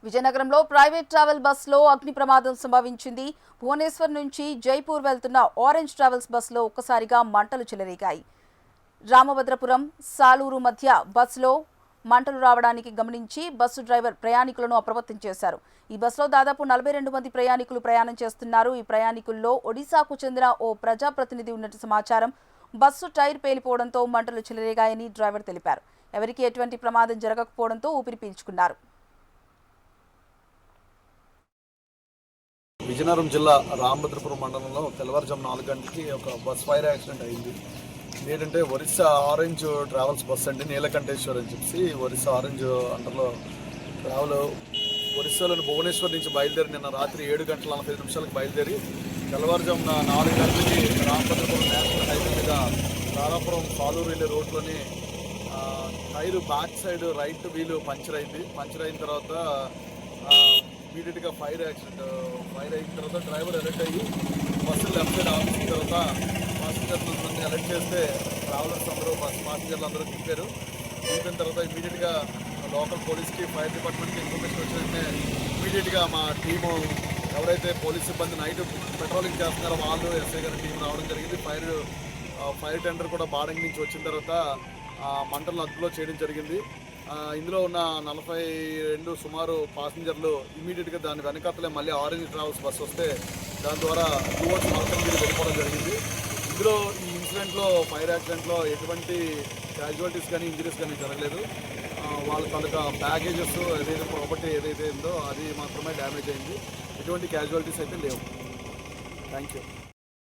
విజయనగరంలో private travel బస్సులో అగ్ని ప్రమాదం సంభవించింది. భువనేశ్వర్ నుంచి జైపూర్ వెళ్తున్న ఆరెంజ్ ట్రావెల్స్ బస్సులో ఒక్కసారిగా మంటలు చెలరేగాయి. రామభద్రపురం సాలూరు మధ్య బస్సులో మంటలు రావడానికి గమనించి బస్సు డ్రైవర్ ప్రయాణికులను అప్రమత్తం చేశారు. ఈ బస్సులో దాదాపు 42 మంది ప్రయాణికులు ప్రయాణం చేస్తున్నారు. ఈ ప్రయాణికుల్లో ఒడిశాకు చెందిన ఓ ప్రజాప్రతినిధి ఉన్నట్టు సమాచారం. బస్సు టైర్ పేలిపోవడంతో మంటలు చెలరేగాయని డ్రైవర్ తెలిపారు. ఎవరికీ ఎటువంటి ప్రమాదం జరగకపోవడంతో ఊపిరి పీల్చుకున్నారు. విజయనగరం జిల్లా రామభద్రపురం మండలంలో తెల్లవారుజాము 4 గంటలకి ఒక బస్ ఫైర్ యాక్సిడెంట్ అయింది. ఏంటంటే ఒరిస్సా ఆరెంజ్ ట్రావెల్స్ బస్ అండి, నీలకంఠేశ్వర్ అని చెప్పి ఒరిస్సా ఆరెంజ్ అండర్లో ట్రావెల్ ఒరిస్సాలోని భువనేశ్వర్ నుంచి బయలుదేరి నిన్న రాత్రి 7:45 బయలుదేరి తెల్లవారుజామున 4 గంటలకి రామభద్రపురం నేషనల్ హైవే మీద రాధాపురం సాలూరు వెళ్ళే రోడ్లోని టైరు బ్యాక్ సైడ్ రైట్ వీలు పంచర్ అయింది. పంచర్ అయిన తర్వాత ఇమీడియట్గా ఫైర్ అయిన తర్వాత డ్రైవర్ అలర్ట్ అయ్యి బస్సు లెఫ్ట్ సైడ్ ఆఫీసిన తర్వాత పాసింజర్లందరినీ అలర్ట్ చేస్తే ట్రావెలర్స్ అందరూ పాసింజర్లు అందరూ దింపారు. దిగిన తర్వాత ఇమీడియట్గా లోకల్ పోలీస్కి ఫైర్ డిపార్ట్మెంట్కి ఇన్ఫర్మేషన్ వచ్చిన ఇమీడియట్గా మా టీము ఎవరైతే పోలీస్ సిబ్బంది నైట్ పెట్రోలింగ్ చేస్తున్నారో వాళ్ళు ఎస్ఐ గారి టీం రావడం జరిగింది. ఫైర్ టెండర్ కూడా బాడంగి నుంచి వచ్చిన తర్వాత మంటలను అదుపులో చేయడం జరిగింది. ఇందులో ఉన్న 42 సుమారు పాసింజర్లు ఇమీడియట్గా దాని వెనకాతలే మళ్ళీ ఆరెంజ్ ట్రావెల్స్ బస్సు వస్తే దాని ద్వారా టువర్డ్స్ మల్కంగిరి వెళ్ళిపోవడం జరిగింది. ఇందులో ఈ ఇన్సిడెంట్లో ఫైర్ యాక్సిడెంట్లో ఎటువంటి క్యాజువాలిటీస్ కానీ ఇంజరీస్ కానీ జరగలేదు. వాళ్ళ తాలూకా బ్యాగేజెస్ ఏదైతే ప్రాపర్టీ ఏదైతే ఉందో అది మాత్రమే డ్యామేజ్ అయింది. ఎటువంటి క్యాజువాలిటీస్ అయితే లేవు. Thank you.